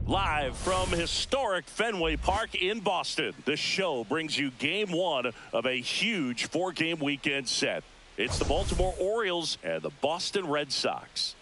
Live from historic Fenway Park in Boston, the show brings you game one of a huge four-game weekend set. It's the Baltimore Orioles and the Boston Red Sox.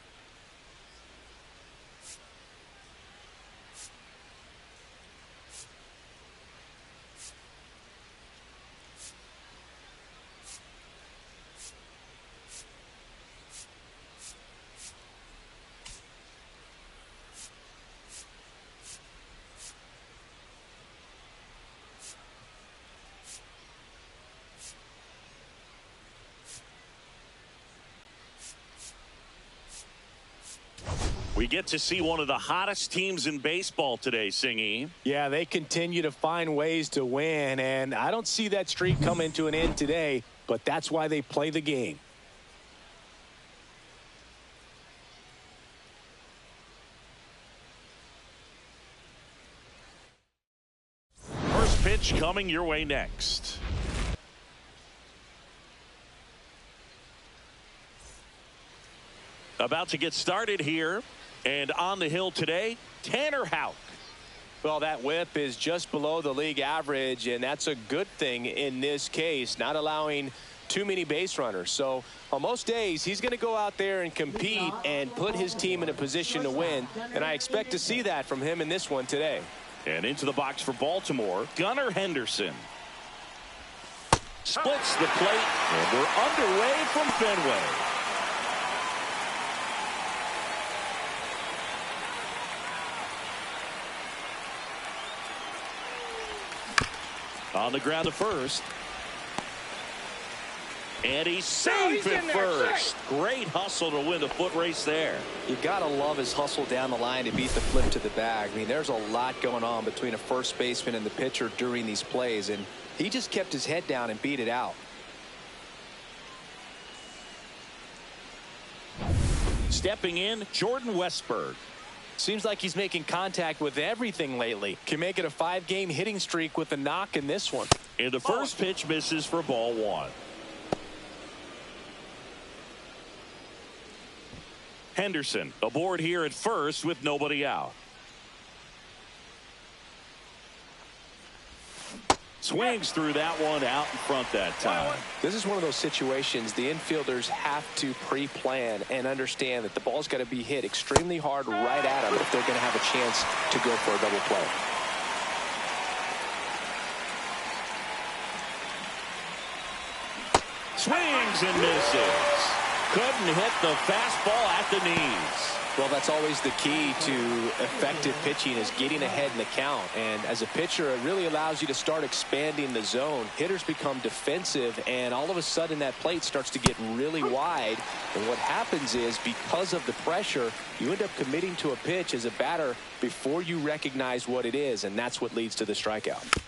We get to see one of the hottest teams in baseball today, Singy. Yeah, they continue to find ways to win, and I don't see that streak coming to an end today, but that's why they play the game. First pitch coming your way next. About to get started here. And on the hill today, Tanner Houck. Well, that whip is just below the league average, and that's a good thing in this case, not allowing too many base runners. So on most days, he's going to go out there and compete and put his team in a position to win, and I expect to see that from him in this one today. And into the box for Baltimore, Gunnar Henderson. Splits the plate, and we're underway from Fenway. On the ground to first. And he's safe at first. Great hustle to win the foot race there. You gotta love his hustle down the line to beat the flip to the bag. I mean, there's a lot going on between a first baseman and the pitcher during these plays, and he just kept his head down and beat it out. Stepping in, Jordan Westburg. Seems like he's making contact with everything lately. Can make it a 5-game hitting streak with a knock in this one. And the first pitch misses for ball one. Henderson aboard here at first with nobody out. Swings through that one out in front that time. This is one of those situations the infielders have to pre-plan and understand that the ball's got to be hit extremely hard right at them if they're going to have a chance to go for a double play. Swings and misses. Couldn't hit the fastball at the knees. Well, that's always the key to effective pitching, is getting ahead in the count. And as a pitcher, it really allows you to start expanding the zone. Hitters become defensive, and all of a sudden that plate starts to get really wide. And what happens is, because of the pressure, you end up committing to a pitch as a batter before you recognize what it is, and that's what leads to the strikeout.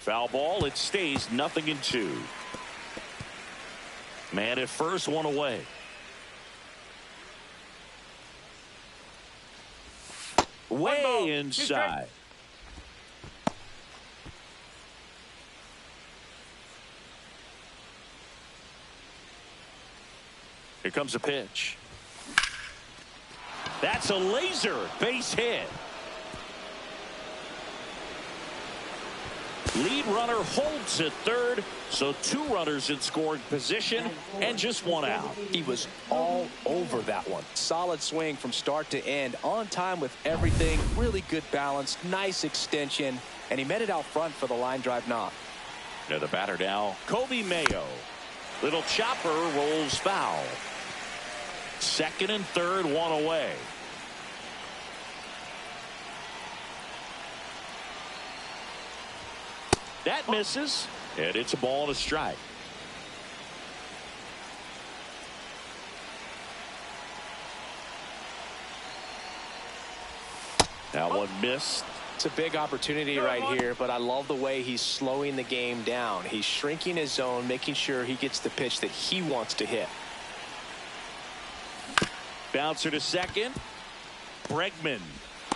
Foul ball. It stays 0-2. Man at first, one away. Way inside. Here comes a pitch. That's a laser. Base hit. Lead runner holds at third, so 2 runners in scoring position and just 1 out. He was all over that one. Solid swing from start to end, on time with everything. Really good balance, nice extension, and he met it out front for the line drive knock. Now the batter now, Kobe Mayo. Little chopper rolls foul. Second and third, 1 away. That misses, and it's a ball and a strike. That one missed. It's a big opportunity right here, but I love the way he's slowing the game down. He's shrinking his zone, making sure he gets the pitch that he wants to hit. Bouncer to second. Bregman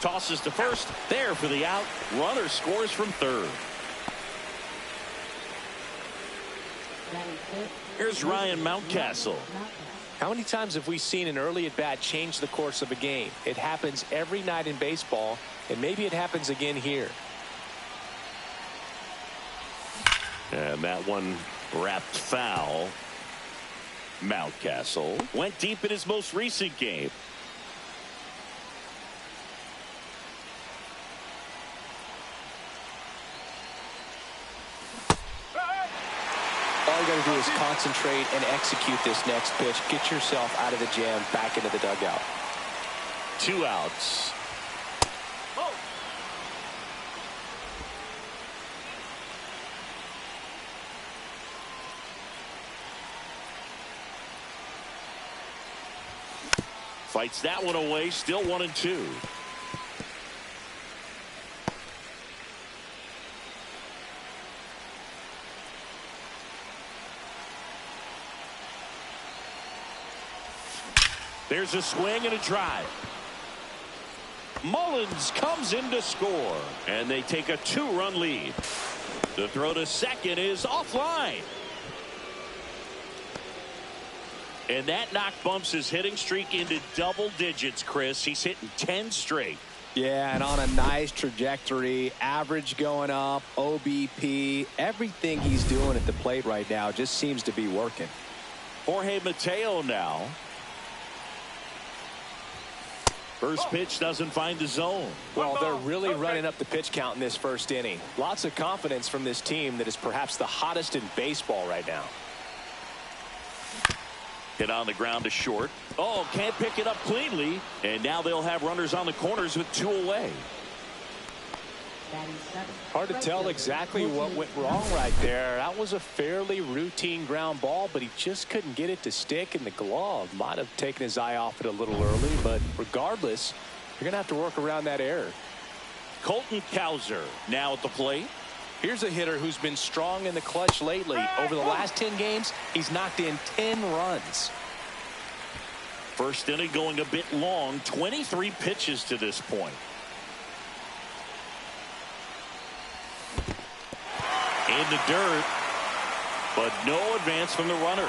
tosses to first. There for the out. Runner scores from third. Here's Ryan Mountcastle. How many times have we seen an early at-bat change the course of a game? It happens every night in baseball, and maybe it happens again here. And that one wrapped foul. Mountcastle went deep in his most recent game. All you got to do is concentrate and execute this next pitch. Get yourself out of the jam, back into the dugout. 2 outs. Fights that one away. Still 1-2. There's a swing and a drive. Mullins comes in to score, and they take a 2-run lead. The throw to second is offline. And that knock bumps his hitting streak into double digits, Chris. He's hitting 10 straight. Yeah, and on a nice trajectory. Average going up, OBP. Everything he's doing at the plate right now just seems to be working. Jorge Mateo now. First pitch doesn't find the zone. Well, they're really running up the pitch count in this first inning. Lots of confidence from this team that is perhaps the hottest in baseball right now. Hit on the ground to short. Oh, can't pick it up cleanly. And now they'll have runners on the corners with 2 away. Hard to tell exactly what went wrong right there. That was a fairly routine ground ball, but he just couldn't get it to stick in the glove. Might have taken his eye off it a little early, but regardless, you're going to have to work around that error. Colton Cowser now at the plate. Here's a hitter who's been strong in the clutch lately. Over the last 10 games, he's knocked in 10 runs. First inning going a bit long. 23 pitches to this point. In the dirt, but no advance from the runners.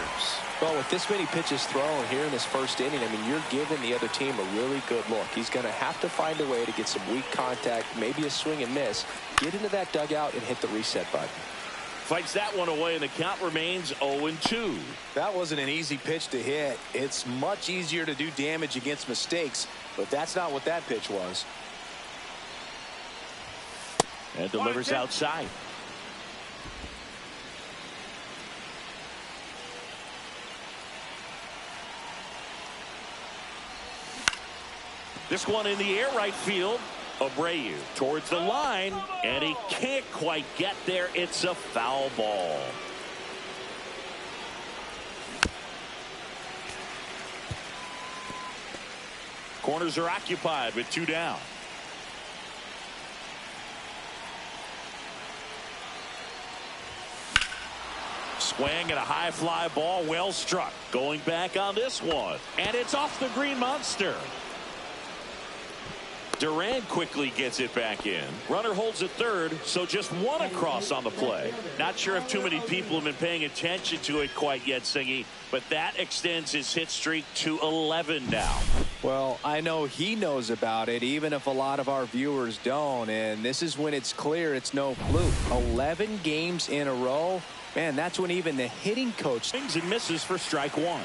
Well, with this many pitches thrown here in this first inning, I mean, you're giving the other team a really good look. He's going to have to find a way to get some weak contact, maybe a swing and miss, get into that dugout and hit the reset button. Fights that one away, and the count remains 0-2. That wasn't an easy pitch to hit. It's much easier to do damage against mistakes, but that's not what that pitch was. And delivers outside. This one in the air right field. Abreu towards the line, and he can't quite get there. It's a foul ball. Corners are occupied with 2 down. Swing and a high fly ball, well struck. Going back on this one, and it's off the green monster. Duran quickly gets it back in. Runner holds at third, so just 1 across on the play. Not sure if too many people have been paying attention to it quite yet, Singy, but that extends his hit streak to 11 now. Well, I know he knows about it, even if a lot of our viewers don't, and this is when it's clear it's no fluke. 11 games in a row. Man, that's when even the hitting coach swings and misses for strike 1.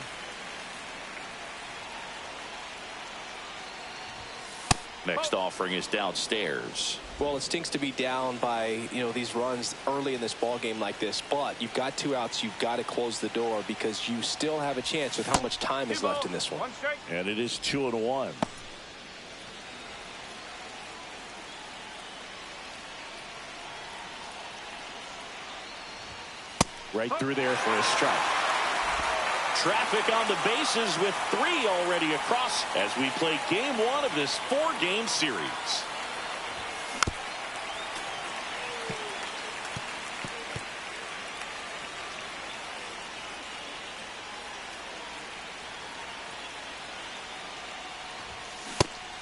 Next offering is downstairs. Well, it stinks to be down by, these runs early in this ball game like this, but you've got 2 outs. You've got to close the door because you still have a chance with how much time is left in this one. And it is 2-1. Right through there for a strike. Traffic on the bases with 3 already across as we play game 1 of this 4-game series.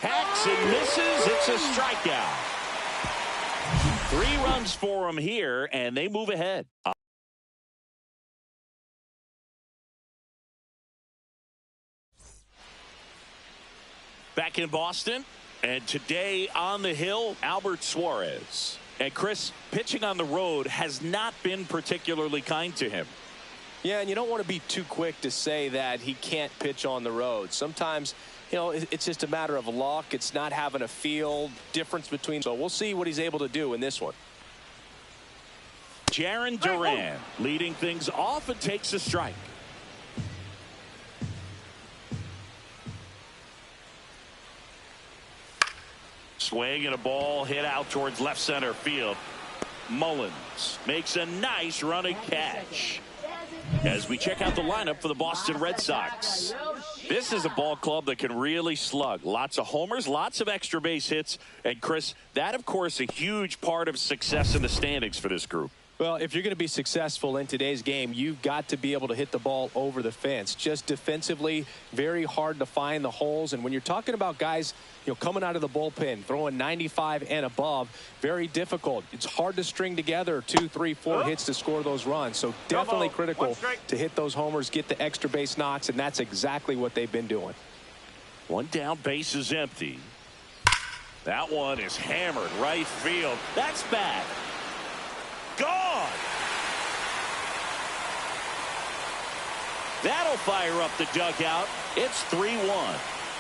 Hacks and misses. It's a strikeout. 3 runs for him here, and they move ahead. Back in Boston, and today on the hill, Albert Suarez. And Chris, pitching on the road has not been particularly kind to him. Yeah, and you don't want to be too quick to say that he can't pitch on the road. Sometimes, it's just a matter of luck. It's not having a feel difference between. So we'll see what he's able to do in this one. Jarren Duran leading things off and takes a strike. Swing and a ball hit out towards left center field. Mullins makes a nice running catch. As we check out the lineup for the Boston Red Sox. This is a ball club that can really slug. Lots of homers, lots of extra base hits. And Chris, that of course a huge part of success in the standings for this group. Well, if you're going to be successful in today's game, you've got to be able to hit the ball over the fence. Just defensively, very hard to find the holes. And when you're talking about guys, coming out of the bullpen, throwing 95 and above, very difficult. It's hard to string together 2, 3, 4 hits to score those runs. So definitely critical to hit those homers, get the extra base knocks, and that's exactly what they've been doing. 1 down, base is empty. That one is hammered right field. That's bad. Gone. That'll fire up the dugout. It's 3-1.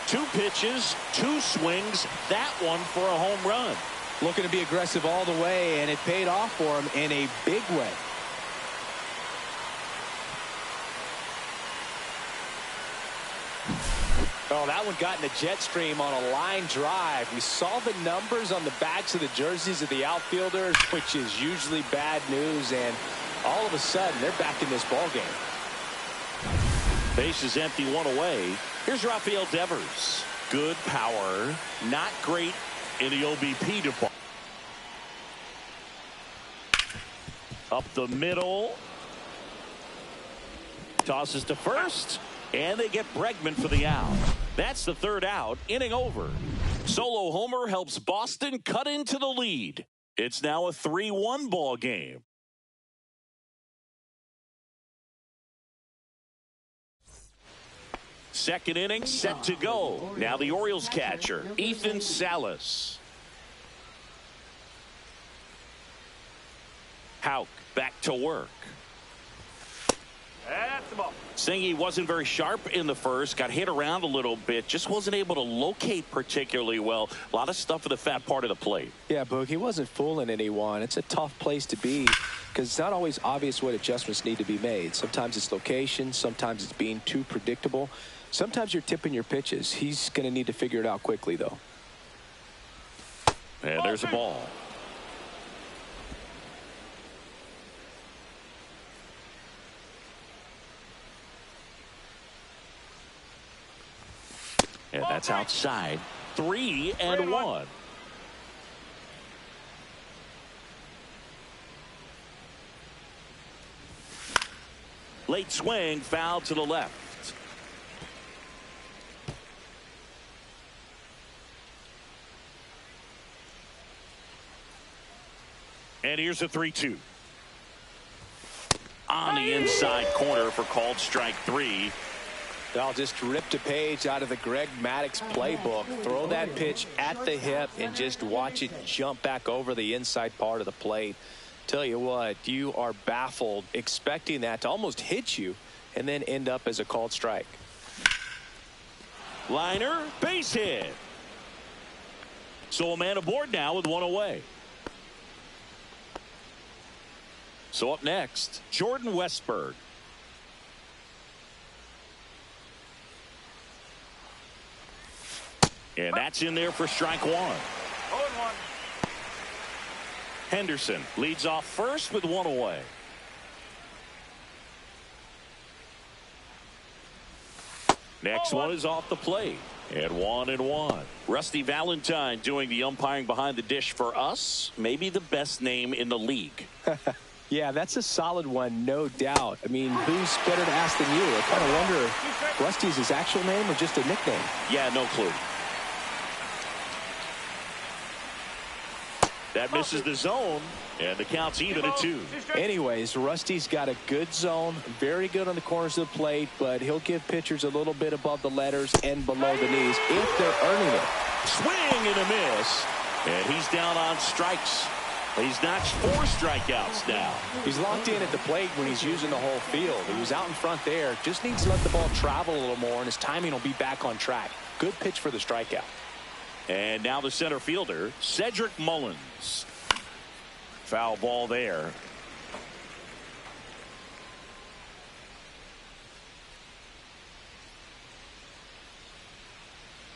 2 pitches, 2 swings. That one for a home run. Looking to be aggressive all the way, and it paid off for him in a big way. Oh, that one got in the jet stream on a line drive. We saw the numbers on the backs of the jerseys of the outfielders, which is usually bad news, and all of a sudden they're back in this ball game. Base is empty, 1 away. Here's Rafael Devers. Good power, not great in the OBP department. Up the middle. Tosses to first. And they get Bregman for the out. That's the 3rd out. Inning over. Solo homer helps Boston cut into the lead. It's now a 3-1 ball game. Second inning set to go. Now the Orioles catcher, Ethan Salas. Houck back to work. That's the ball. Saying he wasn't very sharp in the first, got hit around a little bit, just wasn't able to locate particularly well. A lot of stuff in the fat part of the plate. Yeah, Boog, he wasn't fooling anyone. It's a tough place to be because it's not always obvious what adjustments need to be made. Sometimes it's location, sometimes it's being too predictable. Sometimes you're tipping your pitches. He's going to need to figure it out quickly, though. And there's a ball. And that's outside. 3-1. Late swing, foul to the left. And here's a 3-2. On the inside corner for called strike 3. I'll just rip a page out of the Greg Maddux playbook. Throw that pitch at the hip and just watch it jump back over the inside part of the plate. Tell you what, you are baffled expecting that to almost hit you and then end up as a called strike. Liner, base hit. So a man aboard now with one away. So up next, Jordan Westberg. And that's in there for strike 1. 0-1. Henderson leads off first with one away. Next one is off the plate. And 1-1. Rusty Valentine doing the umpiring behind the dish for us. Maybe the best name in the league. Yeah, that's a solid one, no doubt. I mean, who's better to ask than you? I kind of wonder if Rusty's his actual name or just a nickname. Yeah, no clue. That misses the zone, and the count's even at 2. Anyways, Rusty's got a good zone, very good on the corners of the plate, but he'll give pitchers a little bit above the letters and below the knees if they're earning it. Swing and a miss, and he's down on strikes. He's notched 4 strikeouts now. He's locked in at the plate when he's using the whole field. He was out in front there, just needs to let the ball travel a little more, and his timing will be back on track. Good pitch for the strikeout. And now the center fielder, Cedric Mullins. Foul ball there.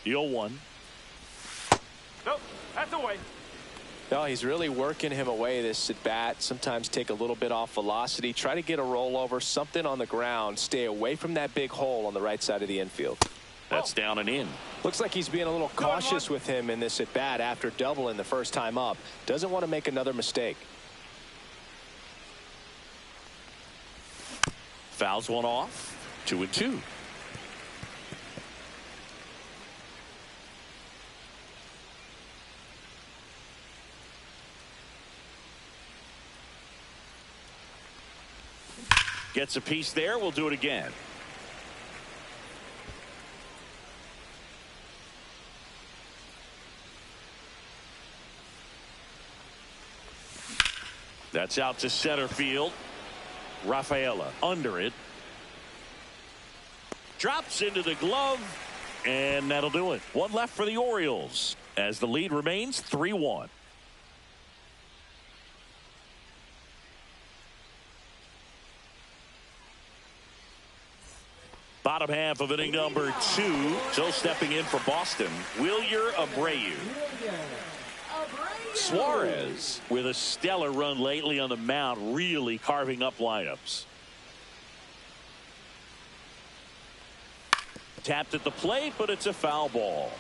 The 0-1. Nope, that's away. No, he's really working him away this at bat. Sometimes take a little bit off velocity. Try to get a rollover, something on the ground. Stay away from that big hole on the right side of the infield. That's down and in. Looks like he's being a little cautious with him in this at bat after doubling the first time up. Doesn't want to make another mistake. Fouls one off. 2-2. Gets a piece there. We'll do it again. That's out to center field. Rafaela under it. Drops into the glove. And that'll do it. One left for the Orioles as the lead remains 3-1. Bottom half of inning number 2. So stepping in for Boston, Wilyer Abreu. Suarez with a stellar run lately on the mound, really carving up lineups. Tapped at the plate, but it's a foul ball.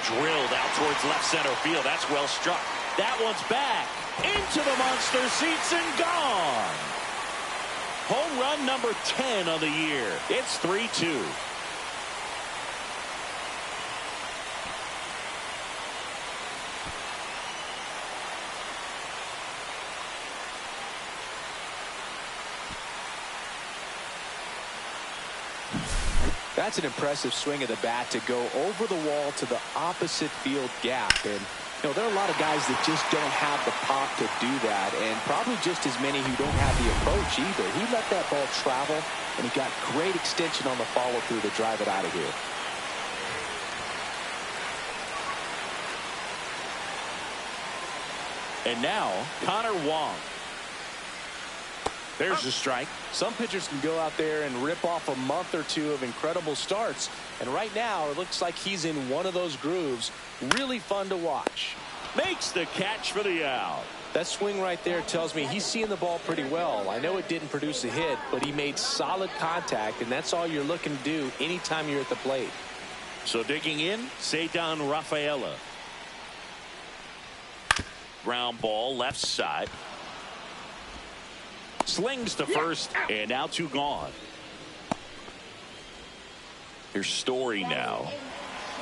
Drilled out towards left center field. That's well struck. That one's back into the monster seats and gone. Home run number 10 of the year. It's 3-2. That's an impressive swing of the bat to go over the wall to the opposite field gap. And You know, there are a lot of guys that just don't have the pop to do that, and probably just as many who don't have the approach either. He let that ball travel, and he got great extension on the follow-through to drive it out of here. And now, Connor Wong. There's the strike. Some pitchers can go out there and rip off a month or two of incredible starts. And right now, it looks like he's in one of those grooves. Really fun to watch. Makes the catch for the out. That swing right there tells me he's seeing the ball pretty well. I know it didn't produce a hit, but he made solid contact, and that's all you're looking to do anytime you're at the plate. So digging in, Ceddanne Rafaela. Ground ball, left side. Slings to first, and now two gone. Here's Story now.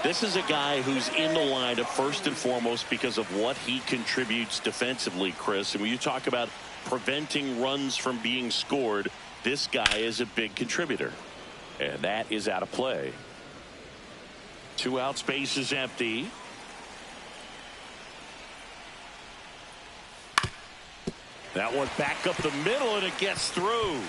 This is a guy who's in the lineup first and foremost because of what he contributes defensively, Chris. And when you talk about preventing runs from being scored, this guy is a big contributor. And that is out of play. 2 out, space is empty. That one back up the middle, and it gets through.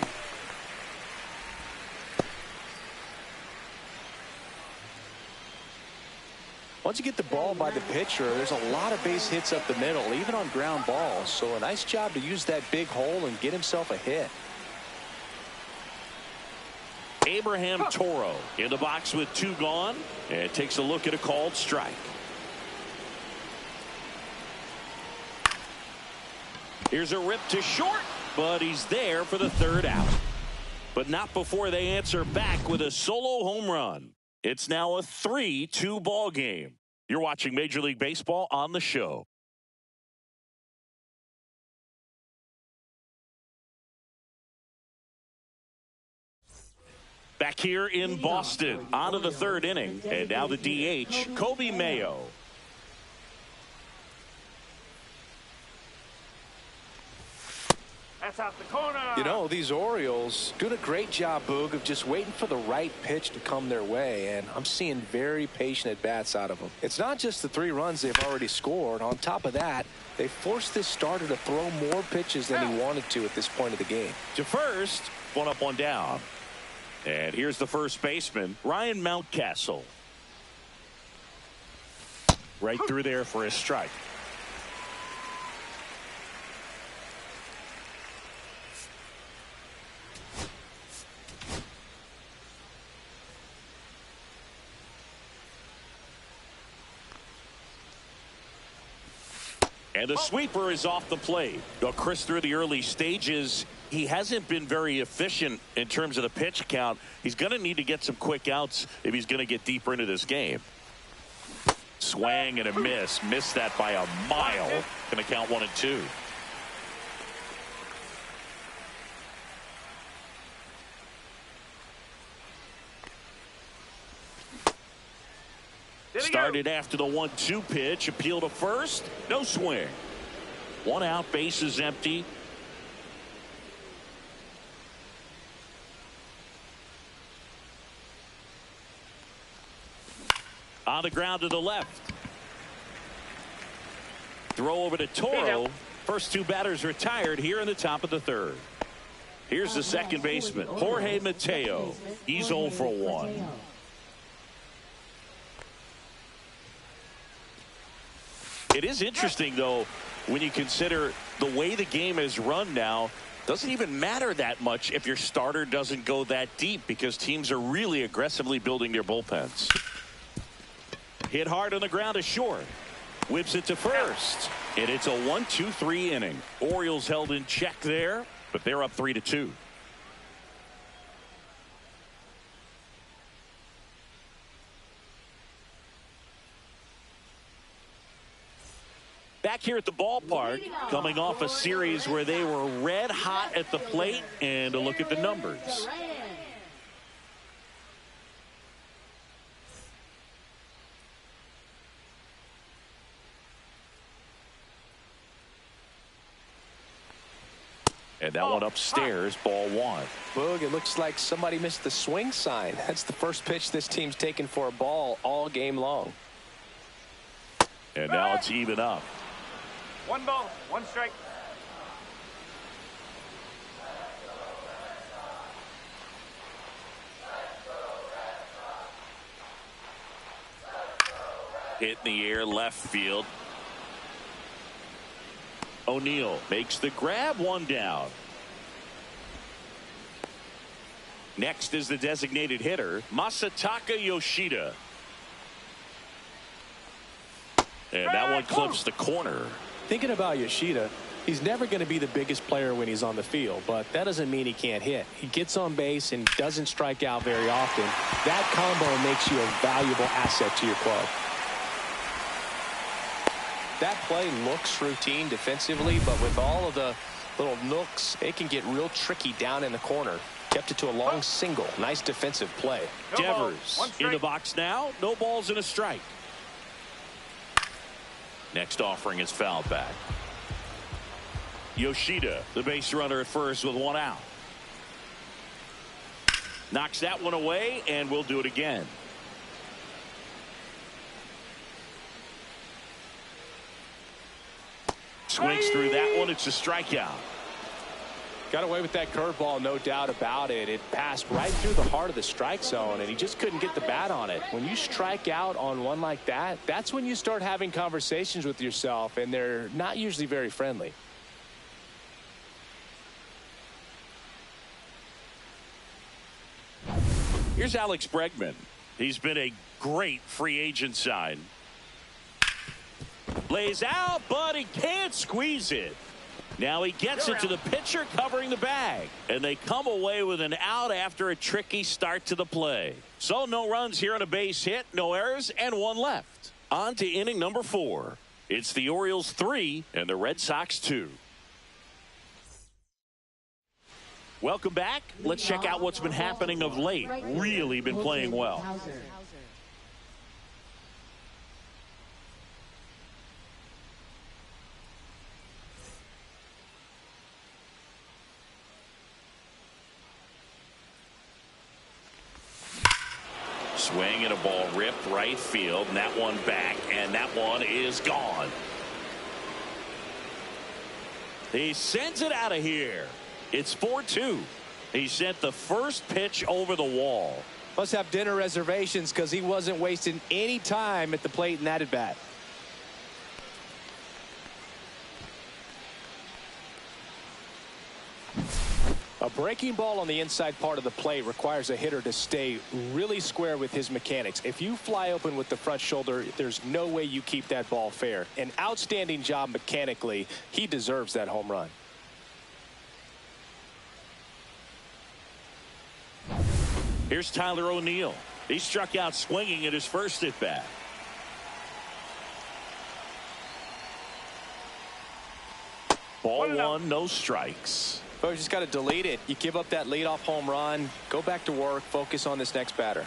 Once you get the ball by the pitcher, there's a lot of base hits up the middle, even on ground balls. So a nice job to use that big hole and get himself a hit. Abraham Toro in the box with 2 gone, and takes a look at a called strike. Here's a rip to short, but he's there for the 3rd out. But not before they answer back with a solo home run. It's now a 3-2 ball game. You're watching Major League Baseball on the show. Back here in Boston, on to the 3rd inning, and now the DH, Kobe Mayo. That's out the corner. You know, these Orioles doing a great job, Boog, of just waiting for the right pitch to come their way, and I'm seeing very patient at-bats out of them. It's not just the 3 runs they've already scored. On top of that, they forced this starter to throw more pitches than he wanted to at this point of the game. To first, 1 up, 1 down. And here's the first baseman, Ryan Mountcastle. Right through there for a strike. And the sweeper is off the plate. Now, Chris, through the early stages, he hasn't been very efficient in terms of the pitch count. He's going to need to get some quick outs if he's going to get deeper into this game. Swang and a miss. Missed that by a mile. Going to count 1 and 2. Started after the 1-2 pitch. Appeal to first. No swing. 1 out. Base is empty. On the ground to the left. Throw over to Toro. First 2 batters retired here in the top of the 3rd. Here's the second baseman, Jorge Mateo. He's 0 for 1. It is interesting, though, when you consider the way the game is run now. Doesn't even matter that much if your starter doesn't go that deep, because teams are really aggressively building their bullpens. Hit hard on the ground to short. Whips it to first. And it's a 1-2-3 inning. Orioles held in check there, but they're up 3-2. Back here at the ballpark, coming off a series where they were red hot at the plate, and a look at the numbers. And that one upstairs, ball 1. Boog, it looks like somebody missed the swing sign. That's the first pitch this team's taken for a ball all game long. And now it's even up. 1 ball, 1 strike. Hit in the air, left field. O'Neill makes the grab, 1 down. Next is the designated hitter, Masataka Yoshida. And that one clips the corner. Thinking about Yoshida, he's never going to be the biggest player when he's on the field, but that doesn't mean he can't hit. He gets on base and doesn't strike out very often. That combo makes you a valuable asset to your club. That play looks routine defensively, but with all of the little nooks, it can get real tricky down in the corner. Kept it to a long single. Nice defensive play. Devers in the box now. No balls and a strike. Next offering is fouled back. Yoshida, the base runner at first with 1 out. Knocks that one away, and we'll do it again. Swings through that one. It's a strikeout. Got away with that curveball, no doubt about it. It passed right through the heart of the strike zone, and he just couldn't get the bat on it. When you strike out on one like that, that's when you start having conversations with yourself, and they're not usually very friendly. Here's Alex Bregman. He's been a great free agent sign. Lays out, but he can't squeeze it. Now he gets it to the pitcher covering the bag. And they come away with an out after a tricky start to the play. So no runs here on a base hit, no errors, and 1 left. On to inning number 4. It's the Orioles 3 and the Red Sox 2. Welcome back. Let's check out what's been happening of late. Really been playing well. Swing and a ball ripped right field, and that one back, and that one is gone. He sends it out of here. It's 4-2. He sent the first pitch over the wall. Must have dinner reservations because he wasn't wasting any time at the plate in that at bat. A breaking ball on the inside part of the plate requires a hitter to stay really square with his mechanics. If you fly open with the front shoulder, there's no way you keep that ball fair. An outstanding job mechanically. He deserves that home run. Here's Tyler O'Neill. He struck out swinging at his first at bat. Ball 1, no strikes. But you just got to delete it. You give up that leadoff home run, go back to work, focus on this next batter.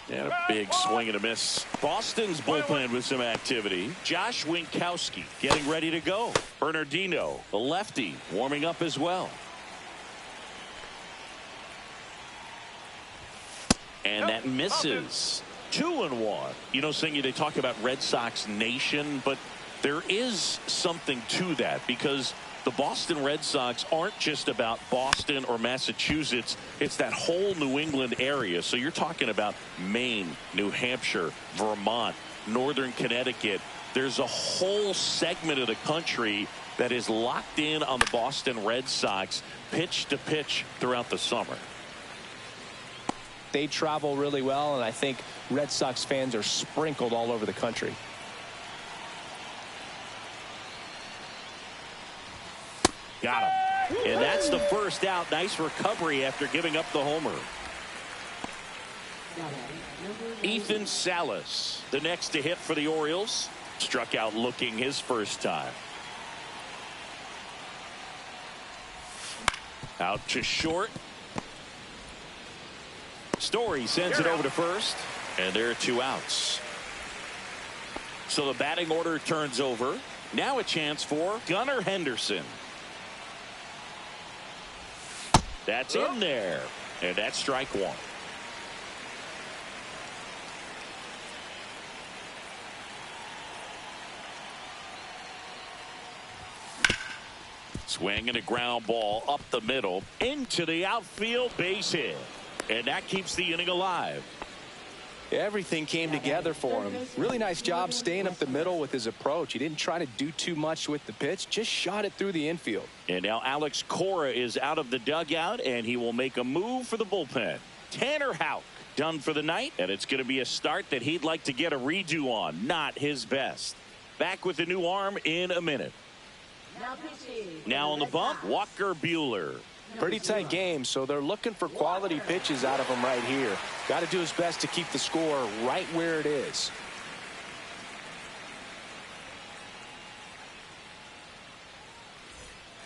And a big swing and a miss. Boston's bullpen with some activity. Josh Winkowski getting ready to go. Bernardino, the lefty, warming up as well. And that misses. 2-1. You know, Singy, they talk about Red Sox Nation, but there is something to that because the Boston Red Sox aren't just about Boston or Massachusetts. It's that whole New England area. So you're talking about Maine, New Hampshire, Vermont, Northern Connecticut. There's a whole segment of the country that is locked in on the Boston Red Sox pitch to pitch throughout the summer. They travel really well, and I think Red Sox fans are sprinkled all over the country. Got him. And that's the first out. Nice recovery after giving up the homer. Ethan Salas, the next to hit for the Orioles. Struck out looking his first time. Out to short. Story sends it over to first, and there are 2 outs. So the batting order turns over. Now a chance for Gunnar Henderson. That's in there, and that's strike 1. Swinging a ground ball up the middle into the outfield, base hit. And that keeps the inning alive. Everything came together for him. Really nice job staying up the middle with his approach. He didn't try to do too much with the pitch, just shot it through the infield. And now Alex Cora is out of the dugout, and he will make a move for the bullpen. Tanner Houck done for the night, and it's going to be a start that he'd like to get a redo on. Not his best. Back with the new arm in a minute. Now on the bump, Walker Buehler. Pretty tight game, so they're looking for quality pitches out of him right here. Got to do his best to keep the score right where it is.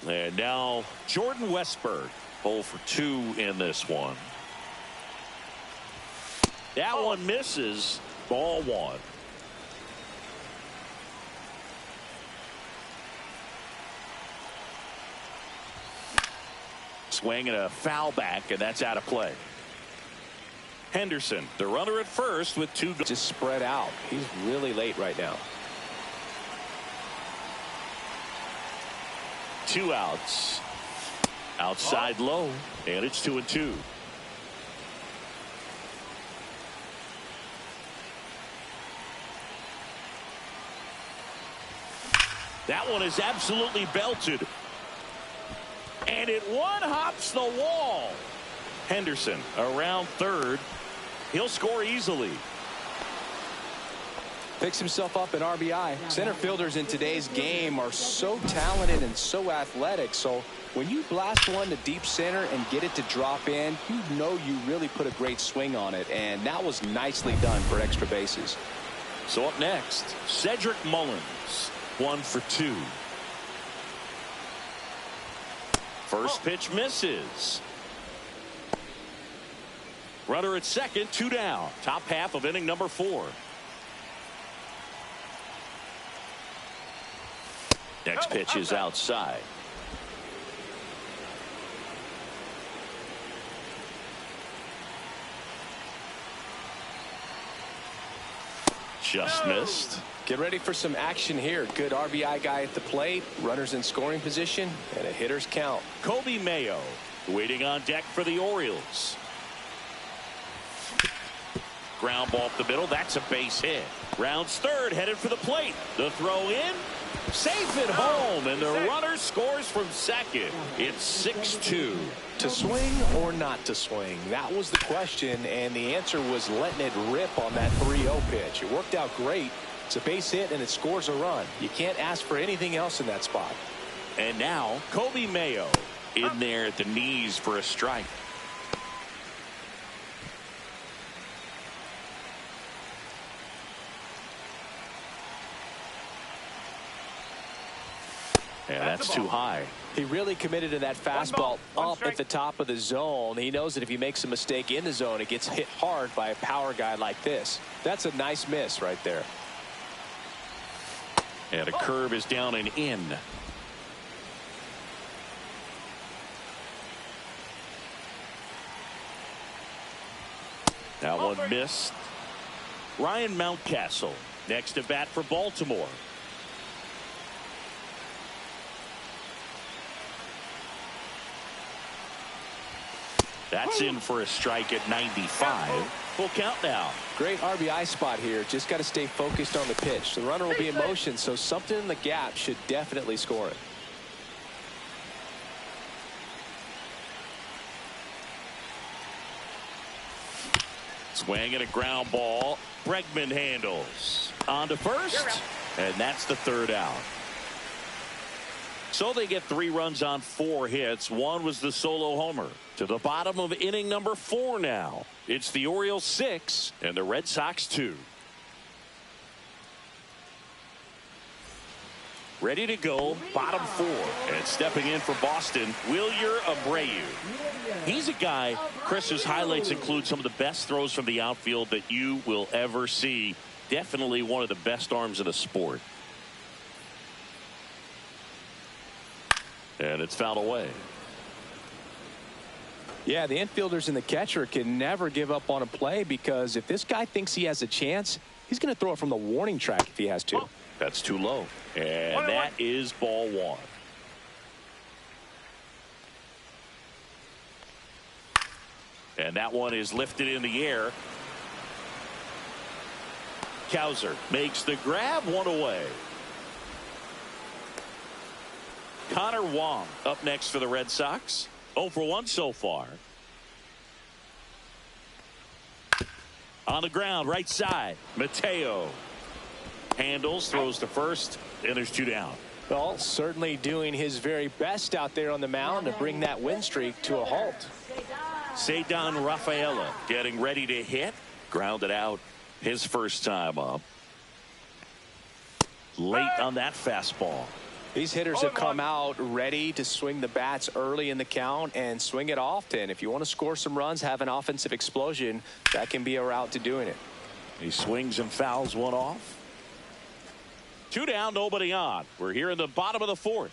And now Jordan Westburg, 0 for 2 in this one. That one misses. Ball 1. Swing and a foul back, and that's out of play. Henderson, the runner at first with 2. Just spread out. He's really late right now. 2 outs. Outside low, and it's 2-2. That one is absolutely belted. And it one-hops the wall. Henderson around third. He'll score easily. Picks himself up an RBI. Center fielders in today's game are so talented and so athletic. So when you blast one to deep center and get it to drop in, you know you really put a great swing on it. And that was nicely done for extra bases. So up next, Cedric Mullins, 1 for 2. First pitch misses. Runner at second, 2 down. Top half of inning number 4. Next pitch is outside. Just missed. Get ready for some action here. Good RBI guy at the plate. Runners in scoring position and a hitter's count. Kobe Mayo waiting on deck for the Orioles. Ground ball up the middle. That's a base hit. Rounds third, headed for the plate. The throw in. Safe at home, and the runner scores from second. It's 6-2. To swing or not to swing? That was the question, and the answer was letting it rip on that 3-0 pitch. It worked out great. It's a base hit, and it scores a run. You can't ask for anything else in that spot. And now Kobe Mayo in there at the knees for a strike. Yeah, that's too high. He really committed to that fastball up at the top of the zone. He knows that if he makes a mistake in the zone, it gets hit hard by a power guy like this. That's a nice miss right there. And a curve is down and in. That one missed. Ryan Mountcastle next to bat for Baltimore. That's in for a strike at 95. Full count now. Great RBI spot here. Just got to stay focused on the pitch. The runner will be in motion, so something in the gap should definitely score it. Swing and a ground ball. Bregman handles. On to first. And that's the 3rd out. So they get 3 runs on 4 hits. One was the solo homer. To the bottom of inning number 4 now. It's the Orioles 6 and the Red Sox 2. Ready to go, bottom 4. And stepping in for Boston, YR1 Abreu. He's a guy, Chris's highlights include some of the best throws from the outfield that you will ever see. Definitely one of the best arms in the sport. And it's fouled away. Yeah, the infielders and the catcher can never give up on a play, because if this guy thinks he has a chance, he's going to throw it from the warning track if he has to. That's too low. And that is ball 1. And that one is lifted in the air. Cowser makes the grab, one away. Connor Wong up next for the Red Sox. 0 for 1 so far. On the ground, right side. Mateo handles, throws to first, and there's 2 down. Well, certainly doing his very best out there on the mound to bring that win streak to a halt. Cedar Rafaela getting ready to hit. Grounded out his first time up. Late on that fastball. These hitters have come out ready to swing the bats early in the count and swing it often. If you want to score some runs, have an offensive explosion, that can be a route to doing it. He swings and fouls one off. 2 down, nobody on. We're here in the bottom of the 4th.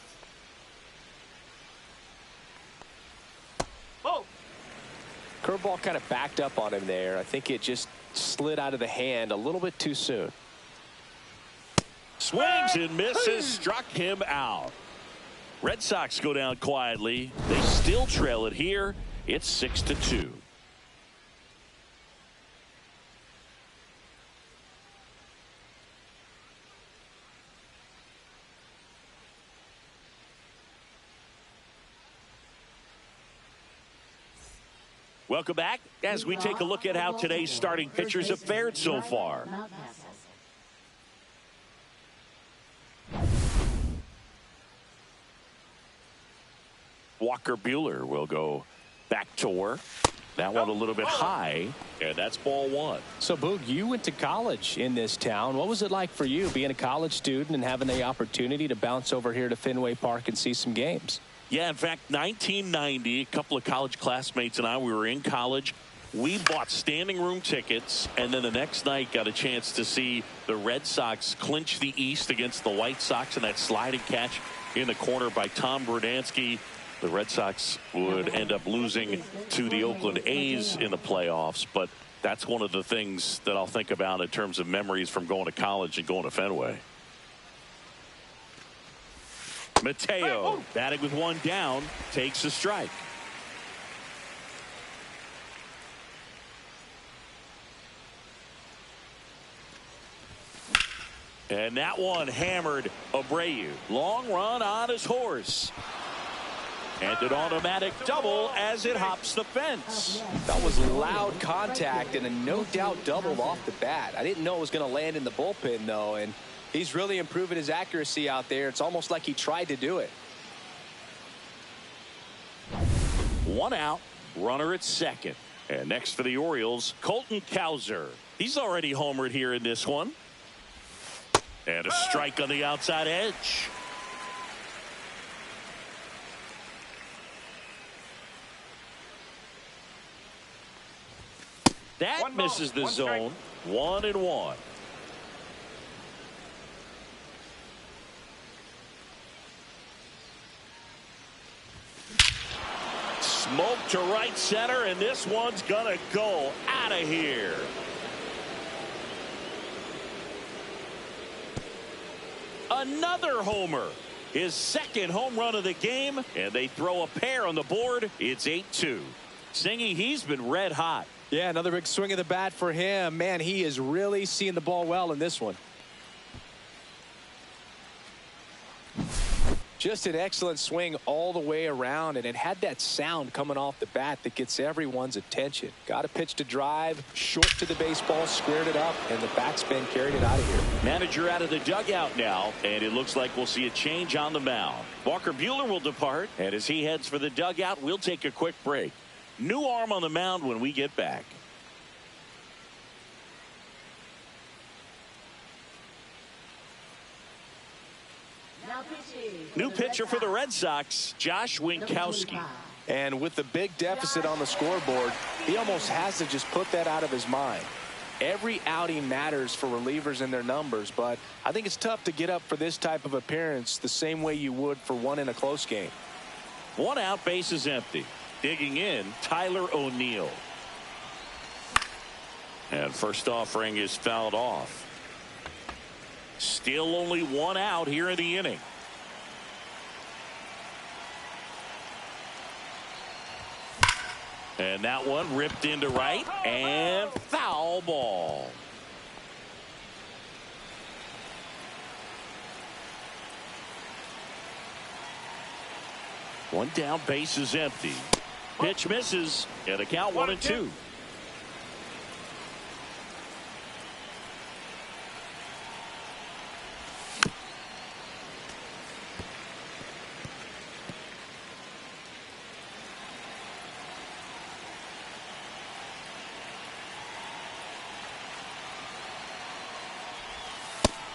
Oh. Curveball kind of backed up on him there. I think it just slid out of the hand a little bit too soon. Swings and misses, struck him out. Red Sox go down quietly. They still trail it here. It's 6-2. Welcome back as we take a look at how today's starting pitchers have fared so far. Walker Buehler will go back to work. That one a little bit high, and that's ball 1. So, Boog, you went to college in this town. What was it like for you being a college student and having the opportunity to bounce over here to Fenway Park and see some games? Yeah, in fact, 1990, a couple of college classmates and I, we were in college. We bought standing room tickets, and then the next night got a chance to see the Red Sox clinch the East against the White Sox in that sliding catch in the corner by Tom Brudansky. The Red Sox would end up losing to the Oakland A's in the playoffs, but that's one of the things that I'll think about in terms of memories from going to college and going to Fenway. Mateo batting with 1 down, takes a strike. And that one hammered Abreu. Long run on his horse. And an automatic double as it hops the fence. That was loud contact and a no doubt double off the bat. I didn't know it was going to land in the bullpen, though, and he's really improving his accuracy out there. It's almost like he tried to do it. 1 out, runner at second. And next for the Orioles, Colton Cowser. He's already homered here in this one. And a strike on the outside edge. That misses the zone. 1-1. Smoke to right center, and this one's gonna go out of here. Another homer. His second home run of the game, and they throw a pair on the board. It's 8-2. Singy, he's been red hot. Yeah, another big swing of the bat for him. Man, he is really seeing the ball well in this one. Just an excellent swing all the way around, and it had that sound coming off the bat that gets everyone's attention. Got a pitch to drive, short to the baseball, squared it up, and the backspin carried it out of here. Manager out of the dugout now, and it looks like we'll see a change on the mound. Walker Buehler will depart, and as he heads for the dugout, we'll take a quick break. New arm on the mound when we get back. New pitcher for the Red Sox, Josh Winkowski. And with the big deficit on the scoreboard, he almost has to just put that out of his mind. Every outing matters for relievers and their numbers, but I think it's tough to get up for this type of appearance the same way you would for one in a close game. 1 out, base is empty. Digging in, Tyler O'Neill. And first offering is fouled off. Still only 1 out here in the inning. And that one ripped into right and foul ball. One down, base is empty. Pitch misses, and a count 1-2.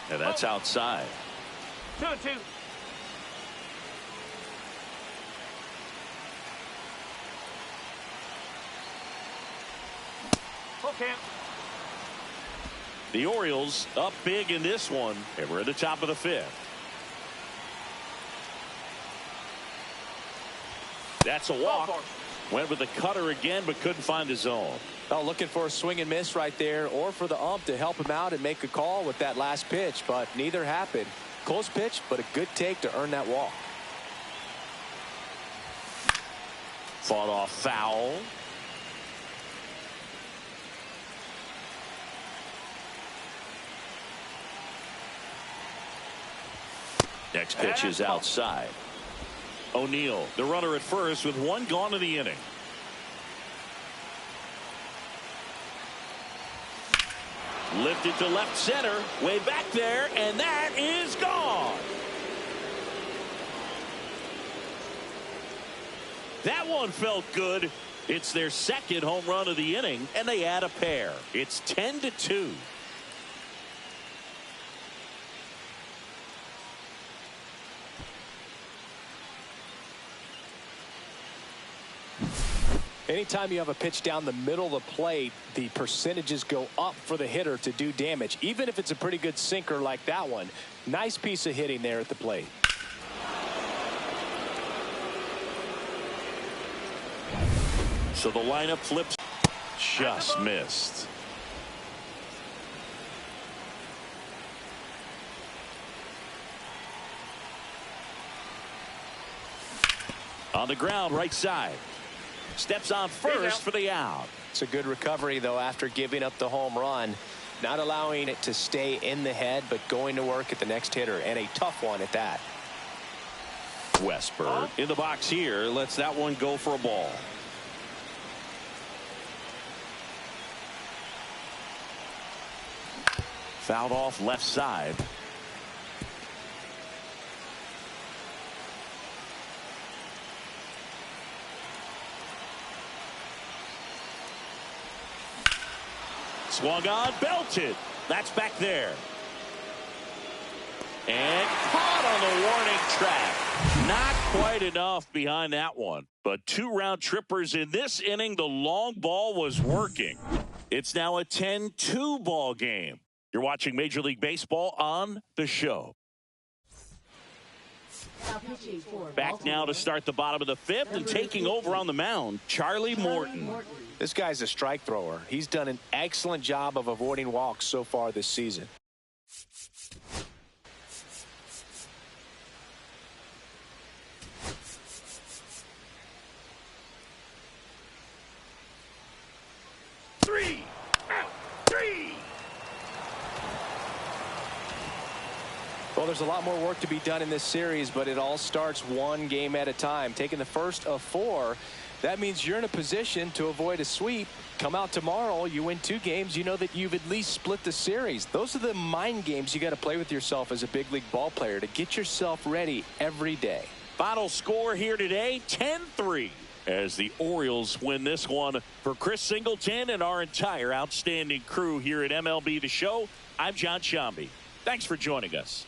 And that's outside. 2-2. Okay. The Orioles up big in this one, and we're at the top of the 5th. That's a walk. Went with the cutter again, but couldn't find the zone. Oh, looking for a swing and miss right there, or for the ump to help him out and make a call with that last pitch, but neither happened. Close pitch, but a good take to earn that walk. Fought off foul. Next pitch is outside. O'Neill, the runner at first with one gone in the inning. Lifted to left center, way back there, and that is gone. That one felt good. It's their second home run of the inning, and they add a pair. It's 10-2. Anytime you have a pitch down the middle of the plate, the percentages go up for the hitter to do damage, even if it's a pretty good sinker like that one. Nice piece of hitting there at the plate. So the lineup flips. Just missed. On the ground, right side. Steps on first for the out. It's a good recovery, though, after giving up the home run. Not allowing it to stay in the head, but going to work at the next hitter, and a tough one at that. Westberg in the box here. Lets that one go for a ball. Fouled off left side. Swung on, belted. That's back there. And caught on the warning track. Not quite enough behind that one. But 2 round trippers in this inning. The long ball was working. It's now a 10-2 ball game. You're watching Major League Baseball on the show. Back now to start the bottom of the 5th and taking over on the mound, Charlie Morton. This guy's a strike thrower. He's done an excellent job of avoiding walks so far this season. Three. Well, there's a lot more work to be done in this series, but it all starts one game at a time. Taking the first of 4, that means you're in a position to avoid a sweep. Come out tomorrow, you win 2 games, you know that you've at least split the series. Those are the mind games you got to play with yourself as a big league ball player to get yourself ready every day. Final score here today, 10-3. As the Orioles win this one. For Chris Singleton and our entire outstanding crew here at MLB The Show, I'm John Shambi. Thanks for joining us.